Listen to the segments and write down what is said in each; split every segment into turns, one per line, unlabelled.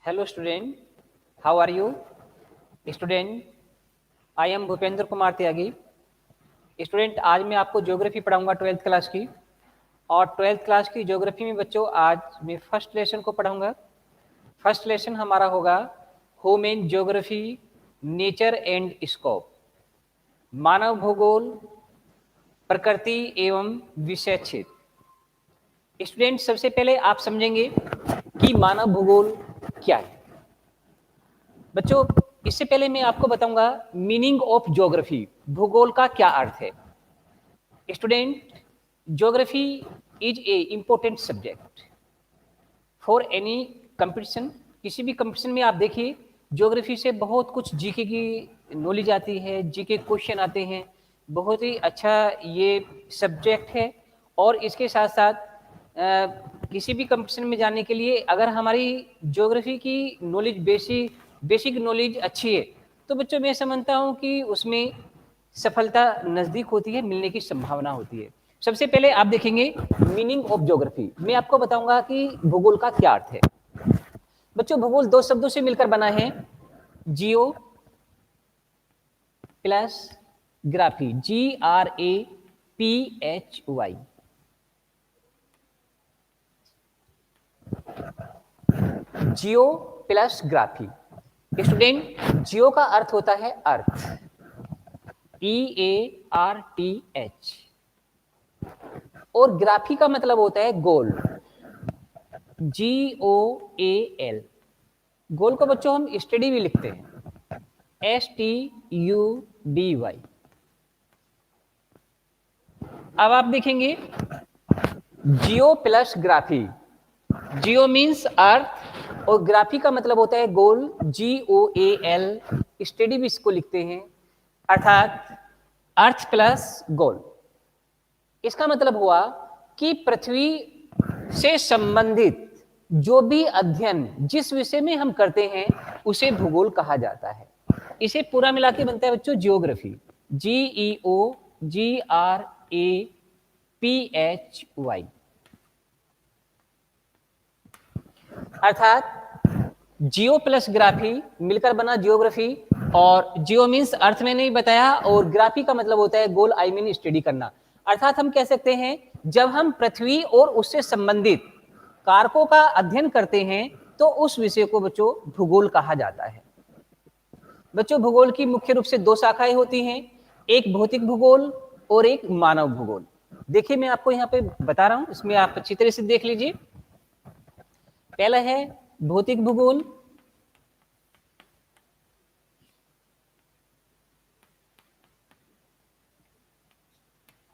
Hello student, how are you? Student, I am Bhupendra Kumar Tyagi. Student, आज मैं आपको geography पढ़ाऊंगा 12th क्लास की। और 12th क्लास की ज्योग्राफी में बच्चों आज मैं फर्स्ट लेसन को पढ़ाऊंगा। फर्स्ट लेसन हमारा होगा human geography, nature and scope, मानव भूगोल, प्रकृति एवं विषय क्षेत्र। स्टूडेंट, सबसे पहले आप समझेंगे कि मानव भूगोल क्या है। बच्चों, इससे पहले मैं आपको बताऊंगा मीनिंग ऑफ ज्योग्राफी, भूगोल का क्या अर्थ है। Student, geography is a important subject for any competition. किसी भी कंपटीशन में आप देखिए ज्योग्राफी से बहुत कुछ जीके की नॉलेज आती है, जीके क्वेश्चन आते हैं। बहुत ही अच्छा ये सब्जेक्ट है। और इसके साथ साथ किसी भी कंपटीशन में जाने के लिए अगर हमारी ज्योग्राफी की नॉलेज बेसिक नॉलेज अच्छी है तो बच्चों मैं समझता हूँ कि उसमें सफलता नज़दीक होती है, मिलने की संभावना होती है। सबसे पहले आप देखेंगे मीनिंग ऑफ ज्योग्राफी। मैं आपको बताऊंगा कि भूगोल का क्या अर्थ है। बच्चों, भूगोल दो शब्दों से मिलकर बना है, जियो प्लस ग्राफी, GRAPHY। जियो प्लस ग्राफी। स्टूडेंट, जियो का अर्थ होता है अर्थ, EARTH, और ग्राफी का मतलब होता है गोल, GOAL। गोल को बच्चों हम स्टडी भी लिखते हैं, STUDY। अब आप देखेंगे geo plus graphy. Geo means earth और ग्राफी का मतलब होता है गोल, GOAL। स्टडी भी इसको लिखते हैं, अर्थात अर्थ प्लस गोल। इसका मतलब हुआ कि पृथ्वी से संबंधित जो भी अध्ययन जिस विषय में हम करते हैं उसे भूगोल कहा जाता है। इसे पूरा मिला के बनता है बच्चों जियोग्राफी, GEOGRAPHY। अर्थात जियो प्लस ग्राफी मिलकर बना जियोग्राफी। और जियो मीन्स अर्थ में नहीं बताया, और ग्राफी का मतलब होता है गोल, आई मीन स्टडी करना। अर्थात हम कह सकते हैं जब हम पृथ्वी और उससे संबंधित कारकों का अध्ययन करते हैं तो उस विषय को बच्चों भूगोल कहा जाता है। बच्चों, भूगोल की मुख्य रूप से दो शाखाएं होती हैं, एक भौतिक भूगोल और एक मानव भूगोल। देखिए मैं आपको यहाँ पे बता रहा हूं, इसमें आप अच्छी तरह से देख लीजिए। पहला है भौतिक भूगोल,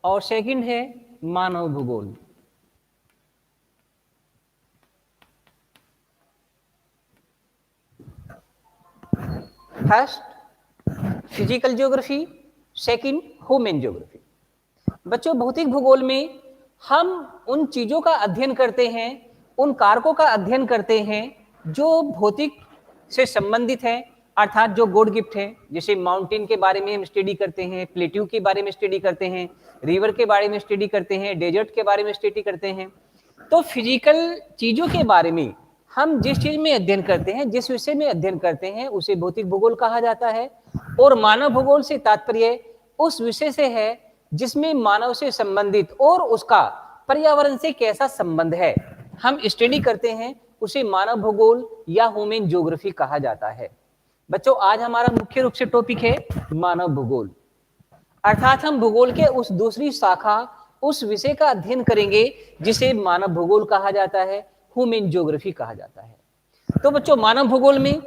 और सेकंड है मानव भूगोल। First physical geography, second human geography. बच्चों, भौतिक भूगोल में हम उन चीजों का अध्ययन करते हैं, उन कारकों का अध्ययन करते हैं जो भौतिक से संबंधित है, अर्थात जो गॉड गिफ्ट है। जैसे माउंटेन के बारे में हम स्टडी करते हैं, प्लेट्यू के बारे में स्टडी करते हैं, रिवर के बारे में स्टडी करते हैं, डेजर्ट के बारे में स्टडी करते हैं। तो फिजिकल चीजों के बारे में हम जिस चीज में अध्ययन करते हैं, जिस विषय में अध्ययन करते हैं उसे भौतिक भूगोल कहा जाता है। और मानव भूगोल से तात्पर्य उस विषय से है जिसमें मानव से संबंधित और उसका पर्यावरण से कैसा संबंध है हम स्टडी करते हैं, उसे मानव भूगोल या ह्यूमन ज्योग्राफी कहा जाता है। बच्चों, आज हमारा मुख्य रूप से टॉपिक है मानव भूगोल, अर्थात हम भूगोल के उस दूसरी शाखा, उस विषय का अध्ययन करेंगे जिसे मानव भूगोल कहा जाता है, ह्यूमन ज्योग्राफी कहा जाता है। तो बच्चों, मानव भूगोल में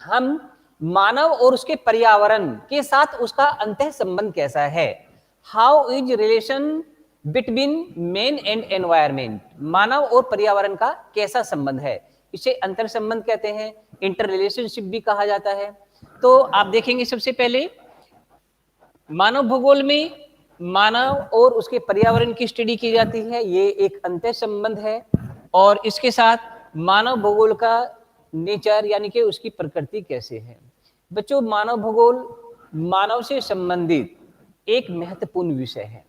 हम मानव और उसके पर्यावरण के साथ उसका अंतः संबंध कैसा है, how is relation between man and environment, मानव और पर्यावरण का कैसा संबंध है, इसे अंतर संबंध कहते हैं, इंटर रिलेशनशिप भी कहा जाता है। तो आप देखेंगे सबसे पहले मानव भूगोल में मानव और उसके पर्यावरण की स्टडी की जाती है, ये एक अंतर संबंध है। और इसके साथ मानव भूगोल का नेचर यानी कि उसकी प्रकृति कैसे है। बच्चों, मानव भूगोल मानव से संबंधित एक महत्वपूर्ण विषय है।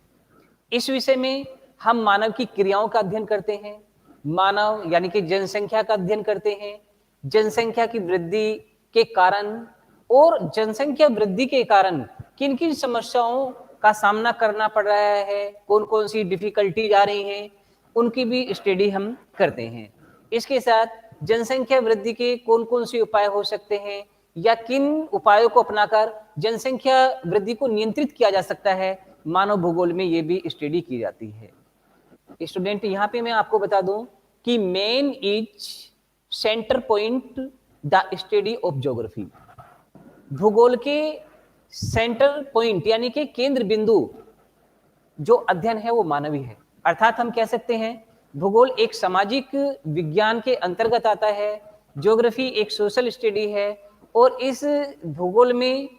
इस विषय में हम मानव की क्रियाओं का अध्ययन करते हैं, मानव यानी कि जनसंख्या का अध्ययन करते हैं, जनसंख्या की वृद्धि के कारण और जनसंख्या वृद्धि के कारण किन किन समस्याओं का सामना करना पड़ रहा है, कौन कौन सी डिफिकल्टीज आ रही हैं, उनकी भी स्टडी हम करते हैं। इसके साथ जनसंख्या वृद्धि के कौन कौन से उपाय हो सकते हैं या किन उपायों को अपनाकर जनसंख्या वृद्धि को नियंत्रित किया जा सकता है, मानव भूगोल में ये भी स्टडी की जाती है। स्टूडेंट, यहाँ पे मैं आपको बता दूं कि main is centre point the study of geography. भूगोल के सेंटर पॉइंट यानी कि केंद्र बिंदु जो अध्ययन है वो मानवीय है। अर्थात हम कह सकते हैं भूगोल एक सामाजिक विज्ञान के अंतर्गत आता है, ज्योग्राफी एक सोशल स्टडी है, और इस भूगोल में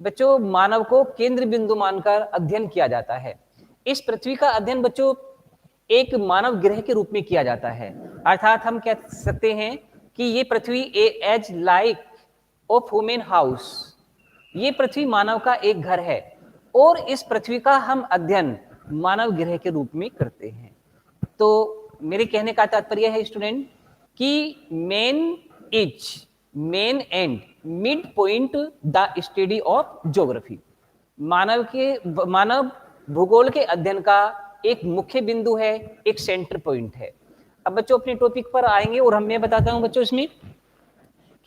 बच्चों मानव को केंद्र बिंदु मानकर अध्ययन किया जाता है। इस पृथ्वी का अध्ययन बच्चों एक मानव ग्रह के रूप में किया जाता है। अर्थात हम कह सकते हैं कि ये पृथ्वी as like of human house, ये पृथ्वी मानव का एक घर है और इस पृथ्वी का हम अध्ययन मानव ग्रह के रूप में करते हैं। तो मेरे कहने का तात्पर्य है स्टूडेंट कि main and mid point the study of geography, मानव भूगोल के अध्ययन का एक मुख्य बिंदु है, एक सेंटर पॉइंट है। अब बच्चों अपने टॉपिक पर आएंगे और मैं बताता हूं बच्चों इसमें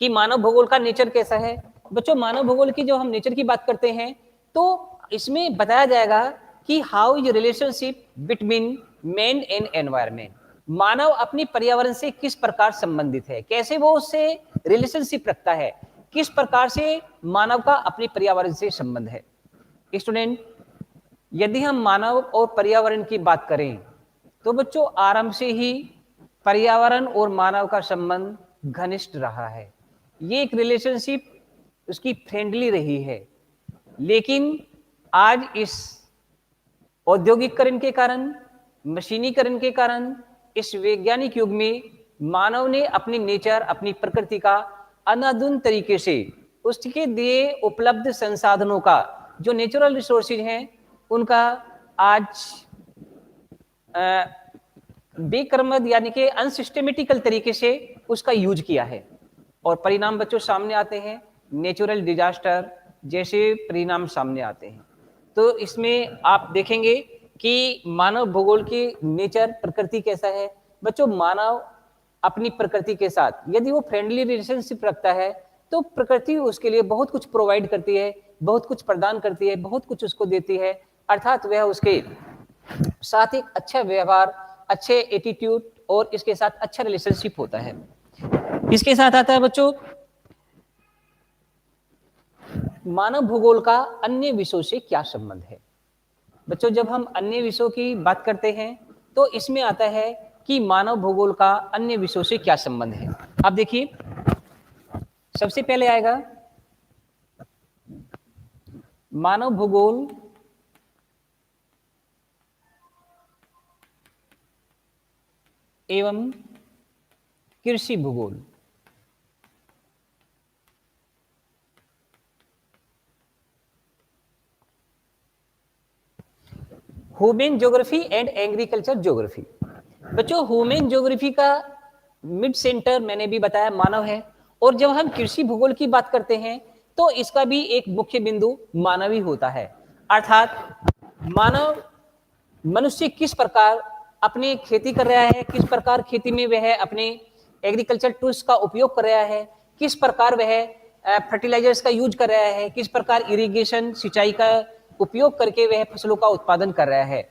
कि मानव भूगोल का नेचर कैसा है। बच्चों मानव भूगोल की जो हम नेचर की बात करते हैं तो इसमें बताया जाएगा कि how is relationship between man and environment, मानव अपनी पर्यावरण से किस प्रकार संबंधित है, कैसे वो उससे रिलेशनशिप रखता है, किस प्रकार से मानव का अपने पर्यावरण से संबंध है। स्टूडेंट, यदि हम मानव और पर्यावरण की बात करें तो बच्चों आरंभ से ही पर्यावरण और मानव का संबंध घनिष्ठ रहा है। ये एक रिलेशनशिप उसकी फ्रेंडली रही है, लेकिन आज इस औद्योगिकरण के कारण, मशीनीकरण के कारण, इस वैज्ञानिक युग में मानव ने अपनी नेचर, अपनी प्रकृति का अनादुन तरीके से उसके दिए उपलब्ध संसाधनों का, जो नेचुरल रिसोर्सेज हैं, उनका आज बेक्रमद यानी कि अनसिस्टेमेटिकल तरीके से उसका यूज किया है और परिणाम बच्चों सामने आते हैं, नेचुरल डिजास्टर जैसे परिणाम सामने आते हैं। तो इसमें आप देखेंगे कि मानव भूगोल की नेचर, प्रकृति कैसा है। बच्चों मानव अपनी प्रकृति के साथ यदि वो फ्रेंडली रिलेशनशिप रखता है तो प्रकृति उसके लिए बहुत कुछ प्रोवाइड करती है, बहुत कुछ प्रदान करती है, बहुत कुछ उसको देती है। अर्थात वह उसके साथ एक अच्छा व्यवहार, अच्छे एटीट्यूड और इसके साथ अच्छा रिलेशनशिप होता है। इसके साथ आता है बच्चों मानव भूगोल का अन्य विषयों से क्या संबंध है। बच्चों जब हम अन्य विषयों की बात करते हैं तो इसमें आता है कि मानव भूगोल का अन्य विषयों से क्या संबंध है। आप देखिए सबसे पहले आएगा मानव भूगोल एवं कृषि भूगोल। Human geography and agriculture geography. बच्चों ह्यूमन ज्योग्राफी का मिड सेंटर मैंने भी बताया मानव है, और जब हम कृषि भूगोल की बात करते हैं तो इसका भी एक मुख्य बिंदु मानव ही होता है। अर्थात मानव, मनुष्य किस प्रकार अपनी खेती कर रहा है, किस प्रकार खेती में वह अपने एग्रीकल्चर टूल्स का उपयोग कर रहा है, किस प्रकार वह फर्टिलाइजर्स का यूज कर रहा है, किस प्रकार इरिगेशन, सिंचाई का उपयोग करके वह फसलों का उत्पादन कर रहा है।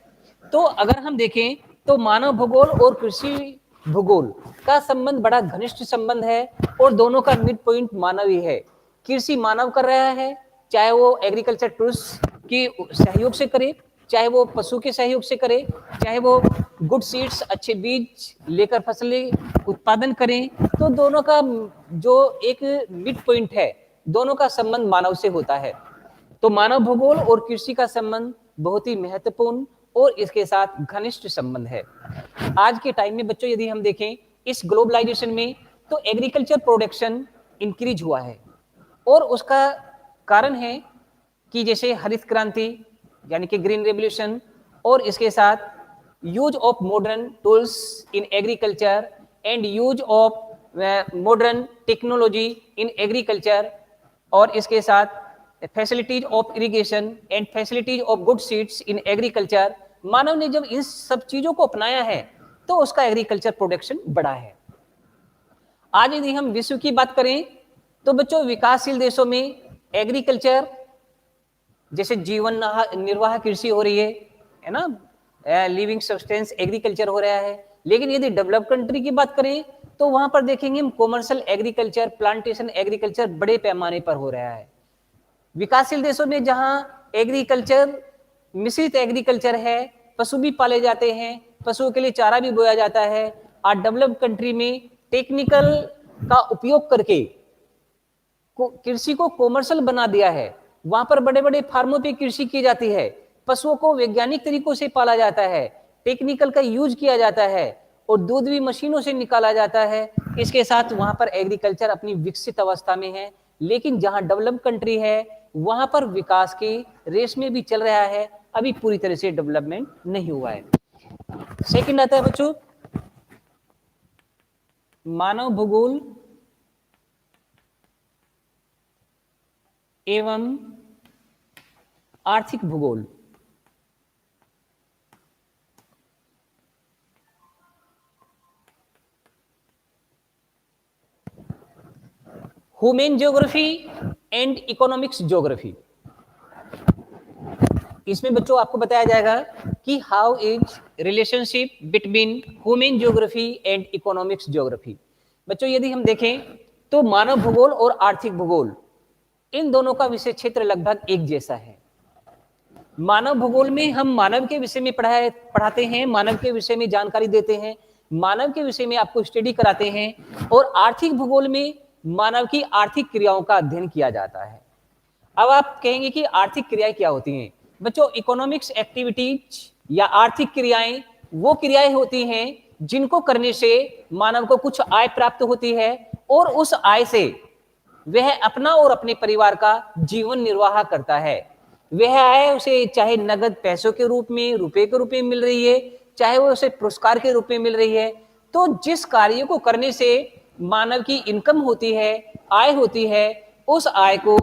तो अगर हम देखें तो मानव भूगोल और कृषि भूगोल का संबंध बड़ा घनिष्ठ संबंध है और दोनों का मिड पॉइंट मानव ही है। कृषि मानव कर रहा है, चाहे वो एग्रीकल्चर टूल्स के सहयोग से करे, चाहे वो पशु के सहयोग से करे, चाहे वो गुड सीड्स, अच्छे बीज लेकर फसलें उत्पादन करें, तो दोनों का जो एक मिड पॉइंट है, दोनों का संबंध मानव से होता है। तो मानव भूगोल और कृषि का संबंध बहुत ही महत्वपूर्ण और इसके साथ घनिष्ठ संबंध है। आज के टाइम में बच्चों यदि हम देखें इस ग्लोबलाइजेशन में तो एग्रीकल्चर प्रोडक्शन इंक्रीज हुआ है और उसका कारण है कि जैसे हरित क्रांति यानी कि ग्रीन रेवोल्यूशन और इसके साथ use of modern tools in agriculture and use of modern technology in agriculture और इसके साथ facilities of irrigation and facilities of good seeds in agriculture, मानव ने जब इन सब चीजों को अपनाया है तो उसका एग्रीकल्चर प्रोडक्शन बढ़ा है। आज यदि हम विश्व की बात करें तो बच्चों विकासशील देशों में एग्रीकल्चर जैसे जीवन निर्वाह कृषि हो रही है ना, लिविंग सब्सटेंस एग्रीकल्चर हो रहा है। लेकिन यदि डेवलप कंट्री की बात करें तो वहां पर देखेंगे हम कॉमर्शियल एग्रीकल्चर, प्लांटेशन एग्रीकल्चर बड़े पैमाने पर हो रहा है। विकासशील देशों में जहां एग्रीकल्चर मिश्रित एग्रीकल्चर है, पशु भी पाले जाते हैं, पशुओं के लिए चारा भी बोया जाता है। और डेवलप कंट्री में टेक्निकल का उपयोग करके कृषि को कॉमर्शियल बना दिया है। वहां पर बड़े बड़े फार्मों पे कृषि की जाती है, पशुओं को वैज्ञानिक तरीकों से पाला जाता है, टेक्निकल का यूज किया जाता है और दूध भी मशीनों से निकाला जाता है। इसके साथ वहां पर एग्रीकल्चर अपनी विकसित अवस्था में है। लेकिन जहां डेवलप कंट्री है वहां पर विकास की रेस में भी चल रहा है, अभी पूरी तरह से डेवलपमेंट नहीं हुआ है। सेकंड आता है बच्चों मानव भूगोल एवं आर्थिक भूगोल। Human geography and economics geography. इसमें बच्चों आपको बताया जाएगा कि how is relationship between human geography and economics geography. बच्चों यदि हम देखें तो मानव भूगोल और आर्थिक भूगोल इन दोनों का विषय क्षेत्र लगभग एक जैसा है। मानव भूगोल में हम मानव के विषय में पढ़ाते हैं, मानव के विषय में जानकारी देते हैं, मानव के विषय में आपको स्टडी कराते हैं। और आर्थिक भूगोल में मानव की आर्थिक क्रियाओं का अध्ययन किया जाता है। अब आप कहेंगे कि आर्थिक क्रियाएं क्या होती हैं? बच्चों इकोनॉमिक्स एक्टिविटीज या आर्थिक क्रियाएं वो क्रियाएं होती हैं जिनको करने से मानव को कुछ आय प्राप्त होती है और उस आय से वह अपना और अपने परिवार का जीवन निर्वाह करता है। वह आय उसे चाहे नगद पैसों के रूप में, रुपए के रूप में मिल रही है, चाहे वो उसे पुरस्कार के रूप में मिल रही है। तो जिस कार्य को करने से मानव की इनकम होती है, आय होती है, उस आय को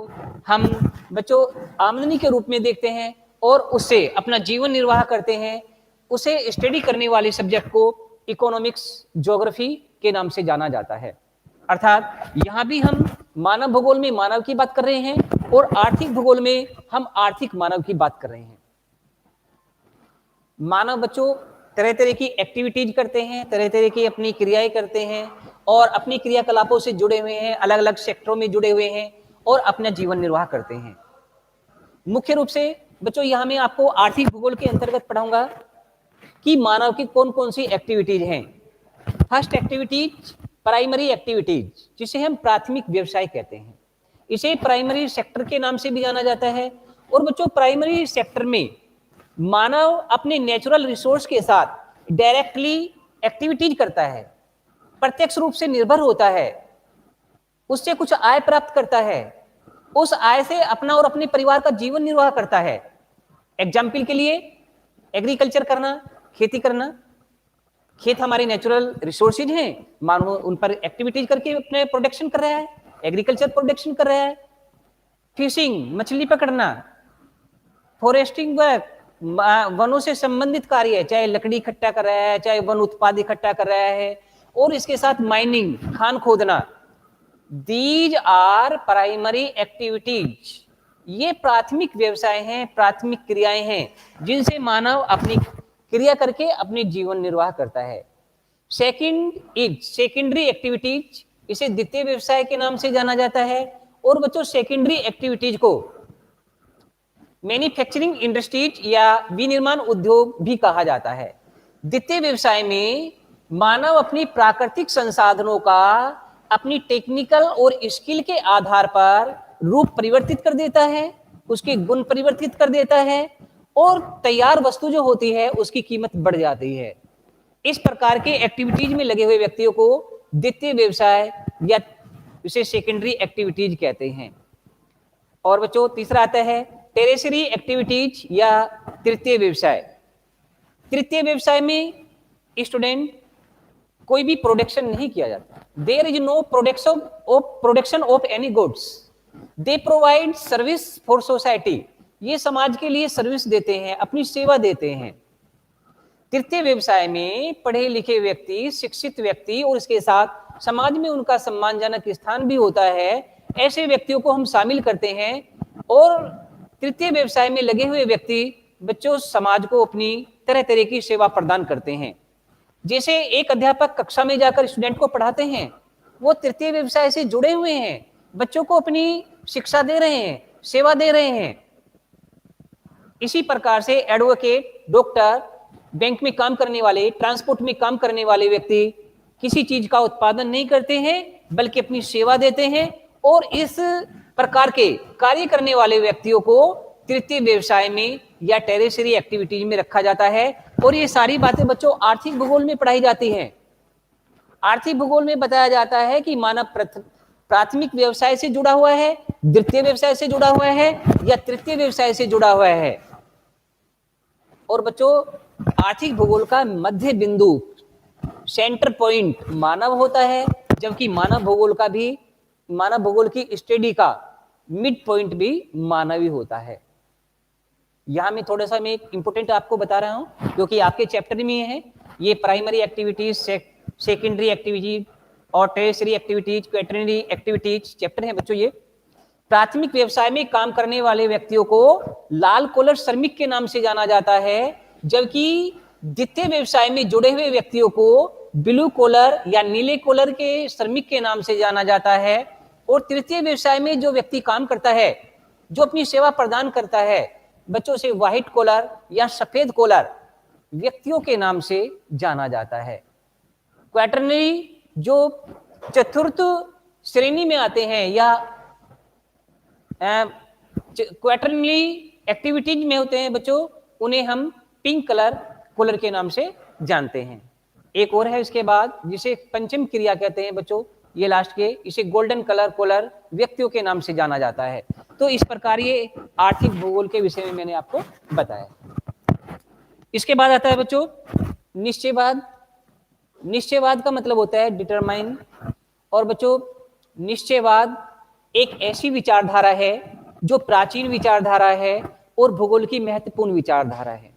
हम बच्चों आमदनी के रूप में देखते हैं और उससे अपना जीवन निर्वाह करते हैं। उसे स्टडी करने वाले सब्जेक्ट को इकोनॉमिक्स ज्योग्राफी के नाम से जाना जाता है। अर्थात यहां भी हम मानव भूगोल में मानव की बात कर रहे हैं और आर्थिक भूगोल में हम आर्थिक मानव की बात कर रहे हैं। मानव बच्चों तरह तरह की एक्टिविटीज करते हैं, तरह तरह की अपनी क्रियाएं करते हैं और अपनी क्रियाकलापों से जुड़े हुए हैं, अलग अलग सेक्टरों में जुड़े हुए हैं और अपना जीवन निर्वाह करते हैं। मुख्य रूप से बच्चों यहां मैं आपको आर्थिक भूगोल के अंतर्गत पढ़ाऊंगा कि मानव की कौन कौन सी एक्टिविटीज हैं। फर्स्ट एक्टिविटीज प्राइमरी एक्टिविटीज, जिसे हम प्राथमिक व्यवसाय कहते हैं। इसे प्राइमरी सेक्टर के नाम से भी जाना जाता है। और बच्चों प्राइमरी सेक्टर में मानव अपने नेचुरल रिसोर्स के साथ डायरेक्टली एक्टिविटीज करता है, प्रत्यक्ष रूप से निर्भर होता है, उससे कुछ आय प्राप्त करता है, उस आय से अपना और अपने परिवार का जीवन निर्वाह करता है। एग्जाम्पल के लिए एग्रीकल्चर करना, खेती करना। खेत हमारे नेचुरल रिसोर्सेज हैं, मानव उन पर एक्टिविटीज करके अपने प्रोडक्शन कर रहा है, एग्रीकल्चर प्रोडक्शन कर रहा है। फिशिंग मछली पकड़ना, फॉरेस्टिंग वर्क वनों से संबंधित कार्य है, चाहे लकड़ी इकट्ठा कर रहा है, चाहे वन उत्पाद इकट्ठा कर रहा है। और इसके साथ माइनिंग, खान खोदना। These are primary activities. ये प्राथमिक व्यवसाय हैं, प्राथमिक क्रियाएं हैं जिनसे मानव अपनी क्रिया करके अपने जीवन निर्वाह करता है। सेकंड इज सेकेंडरी एक्टिविटीज, इसे द्वितीय व्यवसाय के नाम से जाना जाता है। और बच्चों सेकेंडरी एक्टिविटीज को मैन्युफैक्चरिंग इंडस्ट्रीज या विनिर्माण उद्योग भी कहा जाता है। द्वितीय व्यवसाय में मानव अपनी प्राकृतिक संसाधनों का अपनी टेक्निकल और स्किल के आधार पर रूप परिवर्तित कर देता है, उसके गुण परिवर्तित कर देता है और तैयार वस्तु जो होती है उसकी कीमत बढ़ जाती है। इस प्रकार के एक्टिविटीज में लगे हुए व्यक्तियों को द्वितीय व्यवसाय या इसे सेकेंडरी एक्टिविटीज कहते हैं। और बच्चों तीसरा आता है टेरेशरी एक्टिविटीज या तृतीय व्यवसाय। तृतीय व्यवसाय में स्टूडेंट कोई भी प्रोडक्शन नहीं किया जाता। There is no production of any goods, they provide service for society, ये समाज के लिए सर्विस देते हैं, अपनी सेवा देते हैं। तृतीय व्यवसाय में पढ़े लिखे व्यक्ति, शिक्षित व्यक्ति और इसके साथ समाज में उनका सम्मानजनक स्थान भी होता है, ऐसे व्यक्तियों को हम शामिल करते हैं। और तृतीय व्यवसाय में लगे हुए व्यक्ति बच्चों समाज को अपनी तरह तरह की सेवा प्रदान करते हैं। जैसे एक अध्यापक कक्षा में जाकर स्टूडेंट को पढ़ाते हैं, वो तृतीय व्यवसाय से जुड़े हुए हैं, बच्चों को अपनी शिक्षा दे रहे हैं, सेवा दे रहे हैं। इसी प्रकार से एडवोकेट, डॉक्टर, बैंक में काम करने वाले, ट्रांसपोर्ट में काम करने वाले व्यक्ति किसी चीज का उत्पादन नहीं करते हैं बल्कि अपनी सेवा देते हैं। और इस प्रकार के कार्य करने वाले व्यक्तियों को तृतीय व्यवसाय में या टेरिशरी एक्टिविटीज में रखा जाता है। और ये सारी बातें बच्चों आर्थिक भूगोल में पढ़ाई जाती हैं। आर्थिक भूगोल में बताया जाता है कि मानव प्राथमिक व्यवसाय से जुड़ा हुआ है, द्वितीय व्यवसाय से जुड़ा हुआ है या तृतीय व्यवसाय से जुड़ा हुआ है। और बच्चों आर्थिक भूगोल का मध्य बिंदु, सेंटर पॉइंट मानव होता है, जबकि मानव भूगोल की स्टडी का मिड पॉइंट भी मानव ही होता है। यहां में थोड़ा सा मैं इंपोर्टेंट आपको बता रहा हूं क्योंकि आपके चैप्टर में है। ये प्राइमरी एक्टिविटीज, सेकेंडरी एक्टिविटीज और टेरिशरी एक्टिविटीज, क्वेटरनरी एक्टिविटीज चैप्टर है बच्चों। ये प्राथमिक व्यवसाय में काम करने वाले व्यक्तियों को लाल कॉलर श्रमिक के नाम से जाना जाता है, जबकि द्वितीय व्यवसाय में जुड़े हुए व्यक्तियों को ब्लू कॉलर या नीले कॉलर के श्रमिक के नाम से जाना जाता है। और तृतीय व्यवसाय में जो व्यक्ति काम करता है, जो अपनी सेवा प्रदान करता है, बच्चों से व्हाइट कॉलर या सफेद कॉलर व्यक्तियों के नाम से जाना जाता है। क्वार्टरनरी जो चतुर्थ श्रेणी में आते हैं या क्वार्टरनरी एक्टिविटीज में होते हैं बच्चों, उन्हें हम पिंक कॉलर के नाम से जानते हैं। एक और है इसके बाद जिसे पंचम क्रिया कहते हैं बच्चों, ये लास्ट के, इसे गोल्डन कॉलर व्यक्तियों के नाम से जाना जाता है। तो इस प्रकार ये आर्थिक भूगोल के विषय में मैंने आपको बताया। इसके बाद आता है बच्चों निश्चयवाद। निश्चयवाद का मतलब होता है डिटरमाइन। और बच्चों निश्चयवाद एक ऐसी विचारधारा है जो प्राचीन विचारधारा है और भूगोल की महत्वपूर्ण विचारधारा है।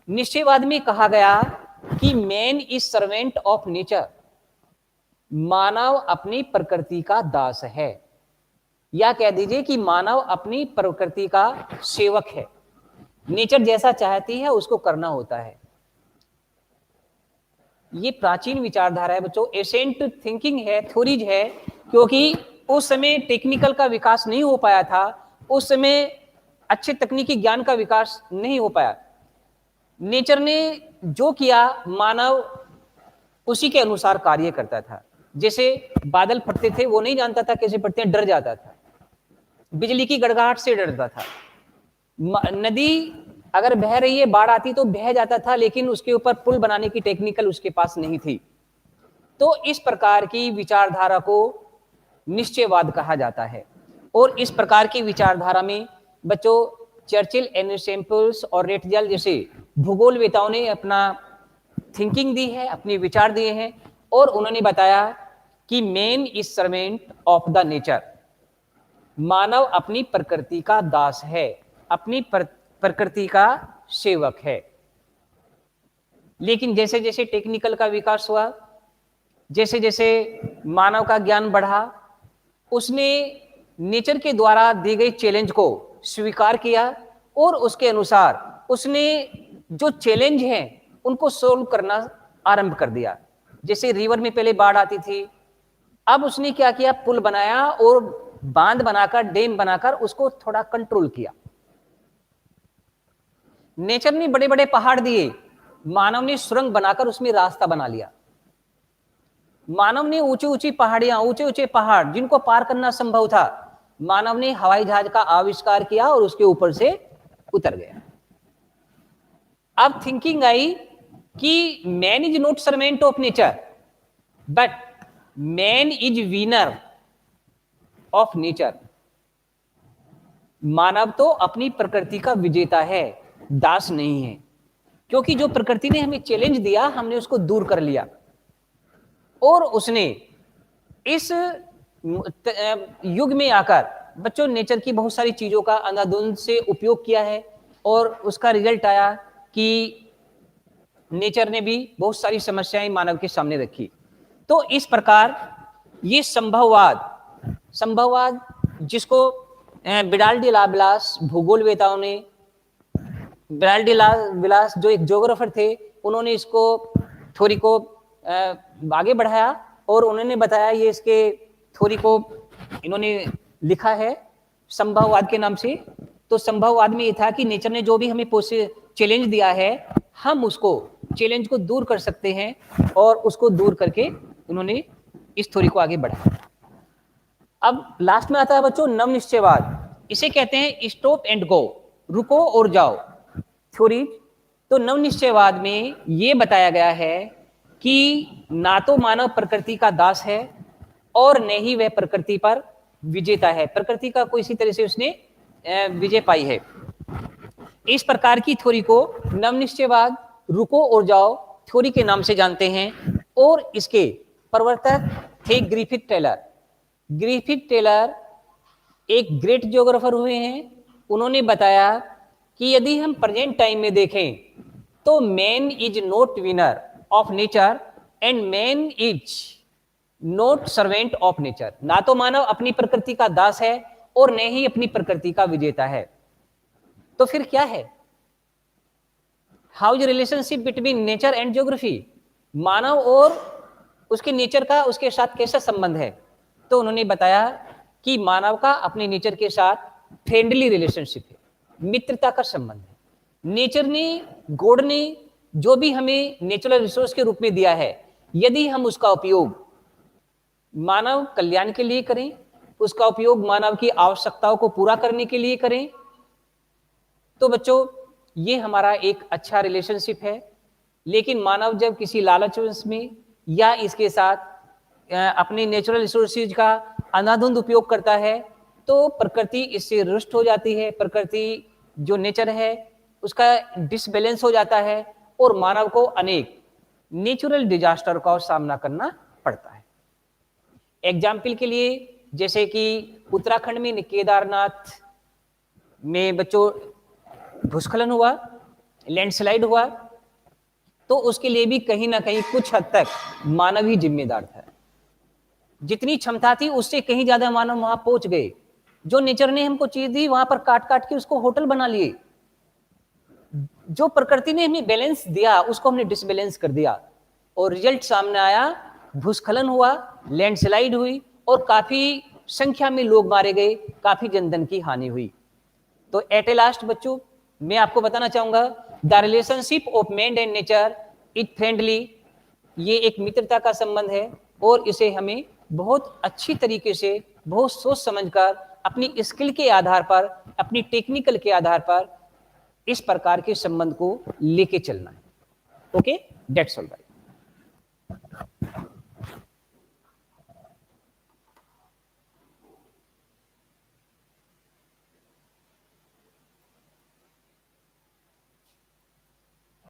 निश्चयवाद में कहा गया कि man is servant of nature, मानव अपनी प्रकृति का दास है, या कह दीजिए कि मानव अपनी प्रकृति का सेवक है। नेचर जैसा चाहती है उसको करना होता है। ये प्राचीन विचारधारा है बच्चों, एसेंट थिंकिंग है, थ्योरीज है, क्योंकि उस समय टेक्निकल का विकास नहीं हो पाया था, उस समय अच्छे तकनीकी ज्ञान का विकास नहीं हो पाया। नेचर ने जो किया मानव उसी के अनुसार कार्य करता था। जैसे बादल फटते थे, वो नहीं जानता था कैसे फटते हैं, डर जाता था। बिजली की गड़गड़ाहट से डरता था। नदी अगर बह रही है, बाढ़ आती तो बह जाता था, लेकिन उसके ऊपर पुल बनाने की टेक्निकल उसके पास नहीं थी। तो इस प्रकार की विचारधारा को निश्चयवाद कहा जाता है। और इस प्रकार की विचारधारा में बच्चों चर्चिल, एनी सैम्पल्स और रेटजल जैसे भूगोलवेताओं ने अपना थिंकिंग दी है, अपने विचार दिए हैं, और उन्होंने बताया कि man is servant of the nature, मानव अपनी प्रकृति का दास है, अपनी प्रकृति का सेवक है। लेकिन जैसे जैसे टेक्निकल का विकास हुआ, जैसे जैसे मानव का ज्ञान बढ़ा, उसने नेचर के द्वारा दी गई चैलेंज को स्वीकार किया और उसके अनुसार उसने जो चैलेंज हैं उनको सोल्व करना आरंभ कर दिया। जैसे रिवर में पहले बाढ़ आती थी, अब उसने क्या किया, पुल बनाया और बांध बनाकर, डैम बनाकर उसको थोड़ा कंट्रोल किया। नेचर ने बड़े बड़े पहाड़ दिए, मानव ने सुरंग बनाकर उसमें रास्ता बना लिया। मानव ने ऊंची ऊंची पहाड़ियां, ऊंचे ऊंचे पहाड़ जिनको पार करना संभव था, मानव ने हवाई जहाज का आविष्कार किया और उसके ऊपर से उतर गया। अब थिंकिंग आई कि man is not servant of nature but man is winner of nature. मानव तो अपनी प्रकृति का विजेता है, दास नहीं है। क्योंकि जो प्रकृति ने हमें चैलेंज दिया, हमने उसको दूर कर लिया। और उसने इस युग में आकर बच्चों नेचर की बहुत सारी चीजों का अंधाधुंध से उपयोग किया है और उसका रिजल्ट आया कि नेचर ने भी बहुत सारी समस्याएं मानव के सामने रखी। तो इस प्रकार ये संभववाद जिसको बिडाल डी लाब्लास भूगोलवेताओं ने, बिडाल डी लाब्लास जो एक ज्योग्राफर थे, उन्होंने इसको थ्योरी को आगे बढ़ाया और उन्होंने बताया, ये इसके थ्योरी को इन्होंने लिखा है संभववाद के नाम से। तो संभववाद में ये था कि नेचर ने जो भी हमें चैलेंज दिया है, हम उसको चैलेंज को दूर कर सकते हैं और उसको दूर करके उन्होंने इस थ्योरी को आगे बढ़ाया। अब लास्ट में आता है बच्चों नव निश्चयवाद, इसे कहते हैं स्टॉप एंड गो, रुको और जाओ थ्योरी। तो नव निश्चयवाद में यह बताया गया है कि ना तो मानव प्रकृति का दास है और न ही वह प्रकृति पर विजेता है, प्रकृति का कोई इसी तरह से उसने विजय पाई है। इस प्रकार की थ्योरी को नव निश्चयवाद, रुको और जाओ थ्योरी के नाम से जानते हैं। और इसके प्रवर्तक थे ग्रिफिथ टेलर। ग्रिफिथ टेलर एक ग्रेट ज्योग्राफर हुए हैं। उन्होंने बताया कि यदि हम प्रेजेंट टाइम में देखें तो man is not winner of nature and man is not servant of nature. ना तो मानव अपनी प्रकृति का दास है और न ही अपनी प्रकृति का विजेता है। तो फिर क्या है? How is relationship between nature and geography? मानव और उसके नेचर का उसके साथ कैसा संबंध है? तो उन्होंने बताया कि मानव का अपने नेचर के साथ फ्रेंडली रिलेशनशिप है, मित्रता का संबंध है। नेचर ने, गॉड ने जो भी हमें नेचुरल रिसोर्स के रूप में दिया है, यदि हम उसका उपयोग मानव कल्याण के लिए करें, उसका उपयोग मानव की आवश्यकताओं को पूरा करने के लिए करें, तो बच्चों ये हमारा एक अच्छा रिलेशनशिप है। लेकिन मानव जब किसी लालच में या इसके साथ अपने नेचुरल रिसोर्सेज का अंधाधुंध उपयोग करता है तो प्रकृति इससे रुष्ट हो जाती है, प्रकृति जो नेचर है उसका डिसबैलेंस हो जाता है और मानव को अनेक नेचुरल डिजास्टर का सामना करना पड़ता है। एग्जाम्पल के लिए जैसे कि उत्तराखंड में केदारनाथ में बच्चों भूस्खलन हुआ, लैंडस्लाइड हुआ, तो उसके लिए भी कहीं ना कहीं कुछ हद तक मानव ही जिम्मेदार था। जितनी क्षमता थी उससे कहीं ज्यादा मानव वहां पहुंच गए। जो नेचर ने हमको चीज दी वहां पर काट काट के उसको होटल बना लिए। जो प्रकृति ने हमें बैलेंस दिया उसको हमने डिसबैलेंस कर दिया और रिजल्ट सामने आया, भूस्खलन हुआ, लैंडस्लाइड हुई और काफी संख्या में लोग मारे गए, काफी जनधन की हानि हुई। तो एट ए लास्ट बच्चों मैं आपको बताना चाहूंगा the relationship of man and nature is friendly. ये एक मित्रता का संबंध है और इसे हमें बहुत अच्छी तरीके से, बहुत सोच समझकर, अपनी स्किल के आधार पर, अपनी टेक्निकल के आधार पर इस प्रकार के संबंध को लेके चलना है। Okay, that's all right.